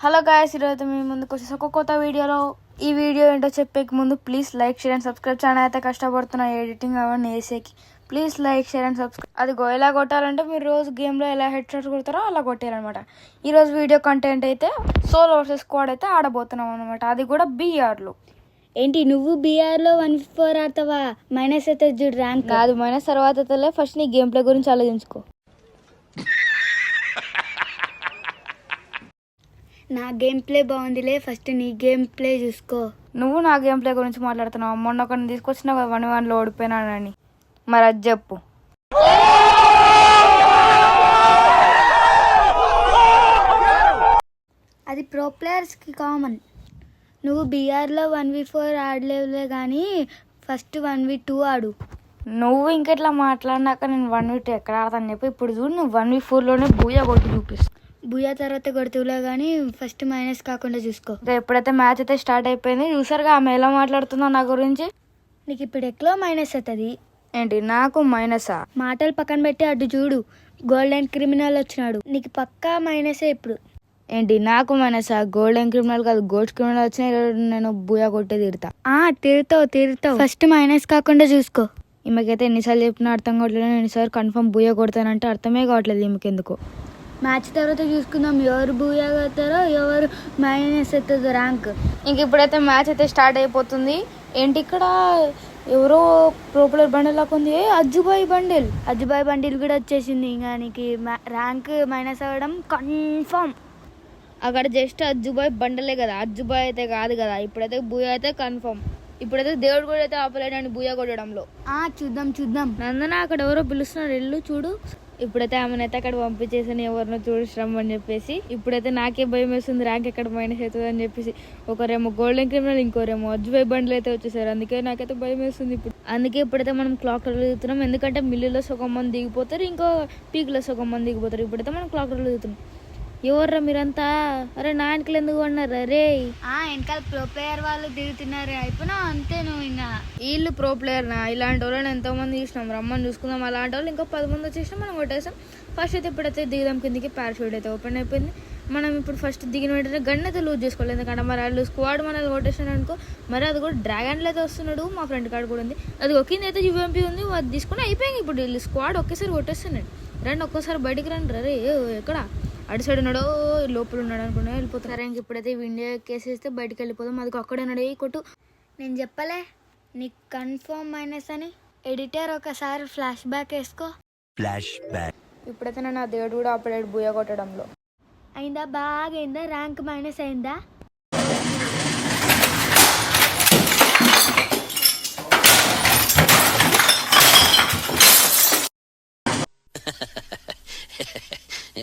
Hello guys, ఈరోజు మీ ముందుకు వచ్చేసి ఒక కొత్త వీడియోలో ఈ వీడియో ఏంటో చెప్పే ముందు please like share and subscribe. Channel అయితే కష్టపడుతున్నా ఎడిటింగ్ అవన్నీ వేసేకి. Please like share and subscribe. అది ఎలా కొట్టాలంటే మీరు రోజు గేమ్లో ఎలా హెడ్ షాట్ కొడతారో అలా కొట్టారనమాట. ఈరోజు వీడియో కంటెంట్ అయితే సోలో వర్సెస్ స్క్వాడ్ అయితే ఆడబోతున్నాం అనమాట. అది కూడా బీఆర్లో. ఏంటి నువ్వు బీఆర్లో 1v4 ఆడతావా? మైనస్ అయితే చూడు ర్యాంక్ కాదు, మైనస్ తర్వాత అయితే ఫస్ట్ నీ గేమ్ ప్లే గురించి ఆలోచించుకో. నా గేమ్ ప్లే బాగుందిలే, ఫస్ట్ నీ గేమ్ ప్లే చూసుకో. నువ్వు నా గేమ్ ప్లే గురించి మాట్లాడుతున్నావు. మొన్న ఒకరిని తీసుకొచ్చినా 1v1లో ఓడిపోయినానని. మరి అది చెప్పు. అది ప్రో ప్లేయర్స్కి కామన్. నువ్వు బీఆర్లో 1v4 ఆడలేవులే కానీ ఫస్ట్ 1v2 ఆడు. నువ్వు ఇంకెట్లా మాట్లాడినాక నేను 1v2 ఎక్కడ ఆడతాను చెప్పి. ఇప్పుడు చూడు, నువ్వు 1v4లోనే బూయా కొట్టి చూపిస్తాను. బుయా తర్వాత కొడుతువులే కానీ ఫస్ట్ మైనస్ కాకుండా చూసుకో. ఇంకా ఎప్పుడైతే మ్యాచ్ అయితే స్టార్ట్ అయిపోయింది, చూసారుగా ఆమె ఎలా మాట్లాడుతుందో నా గురించి. నీకు ఇప్పుడు ఎక్కడో మైనస్ అవుతుంది. ఏంటి నాకు మైనసా? మాటలు పక్కన పెట్టి అడ్డు చూడు, గోల్డెన్ క్రిమినల్ వచ్చినాడు, నీకు పక్కా మైనసే ఇప్పుడు. ఏంటి నాకు మైనసా? గోల్డెన్ క్రిమినల్ కాదు, గోల్డ్ క్రిమినల్ వచ్చినా నేను బూయా కొట్టే తిడతా. తిరుతావు ఫస్ట్ మైనస్ కాకుండా చూసుకో. ఈమెకైతే ఎన్నిసార్లు చెప్పినా అర్థం కావట్లేదు. ఎన్నిసార్లు కన్ఫర్మ్ బూయా కొడతానంటే అర్థమే కావట్లేదు ఈమెకెందుకు. మ్యాచ్ తర్వాత చూసుకుందాం ఎవరు బూయా కొడతారో ఎవరు మైనస్ అవుతుందో ర్యాంక్. ఇంక ఇప్పుడైతే మ్యాచ్ అయితే స్టార్ట్ అయిపోతుంది. ఏంటి ఇక్కడ ఎవరో ప్రోపులర్ బండిల్ లాగా ఉంది. అజ్జుబాయ్ బండిల్ కూడా వచ్చేసింది. ఇంకా నీకు ర్యాంక్ మైనస్ అవ్వడం కన్ఫర్మ్. అక్కడ జస్ట్ అజ్జుబాయ్ బండలే కదా, అజ్జుబాయ్ అయితే కాదు కదా. ఇప్పుడైతే బూయా అయితే కన్ఫర్మ్. ఇప్పుడైతే దేవుడు కూడా అయితే ఆపలేడని బూయా కొట్టడంలో. చూద్దాం నందన అక్కడ ఎవరో పిలుస్తున్నారు, ఎల్లు చూడు. ఇప్పుడైతే ఆమెనైతే అక్కడ పంపించేసాను, ఎవరినో చూడడం అని చెప్పేసి. ఇప్పుడైతే నాకే భయం వేస్తుంది, ర్యాంక్ ఎక్కడ మైనస్ అవుతుంది అని చెప్పేసి. ఒకరేమో గోల్డెన్ క్రిమినల్, ఇంకోరేమో అజ్జుబాయ్ బండ్లు అయితే వచ్చేసారు. అందుకే నాకైతే భయం వేస్తుంది ఇప్పుడు. అందుకే ఇప్పుడైతే మనం క్లాక్ టవర్లో దిగుతున్నాం. ఎందుకంటే మిల్లులో సగం మంది దిగిపోతారు, ఇంకో పీక్లో సగం మంది దిగిపోతారు. ఇప్పుడైతే మనం క్లాక్ టవర్లో దిగుతున్నాం. ఎవర్రా మీరంతా? అరే నా వెనకలు ఎందుకు అన్నారు? అరే వెనకాల ప్రో ప్లేయర్ వాళ్ళు దిగుతున్నారు. అయిపోయినా అంతే. నువ్వు ఇంకా వీళ్ళు ప్రో ప్లేయర్ నా? ఇలాంటి వాళ్ళని ఎంతో మంది చూసినాం, రమ్మని చూసుకుందాం. అలాంటి వాళ్ళు ఇంకా 10 మంది వచ్చేసినా మనం కొట్టేసాం. ఫస్ట్ అయితే ఇప్పుడైతే దిగుదాం కిందికి. పారాషూట్ అయితే ఓపెన్ అయిపోయింది. మనం ఇప్పుడు ఫస్ట్ దిగిన వెంటనే గన్ అయితే లూజ్ చేసుకోవాలి. ఎందుకంటే మరి వాళ్ళు స్క్వాడ్ మనల్ని కొట్టేసాడు అనుకో, మరి అది కూడా డ్రాగన్లో అయితే వస్తున్నాడు. మా ఫ్రెండ్ కార్డ్ కూడా ఉంది, అది కింద అయితే యూఎంపీ ఉంది. అది తీసుకుని అయిపోయింది. ఇప్పుడు వీళ్ళు స్క్వాడ్ ఒకేసారి కొట్టేస్తున్నాడు. రండి ఒక్కసారి బయటికి రండి. రే ఎక్కడ అటు సైడ్ ఉన్నాడో లోపల ఉన్నాడు అనుకున్నా వెళ్ళిపోతారు. సరే ఇంక ఇప్పుడైతే విండియో కేసేస్తే బయటకు వెళ్ళిపోదాం. అది అక్కడే ఉన్నాడు. కొట్టు. నేను చెప్పలే నీకు కన్ఫర్మ్ మైనస్ అని. ఎడిటర్ ఒకసారి ఫ్లాష్ బ్యాక్ వేసుకో. ఇప్పుడైతే నేను ఆ దేవుడు కూడా ఆపడాడు బూయా కొట్టడంలో. అయిందా? బాగా అయిందా? ర్యాంక్ మైనస్ అయిందా?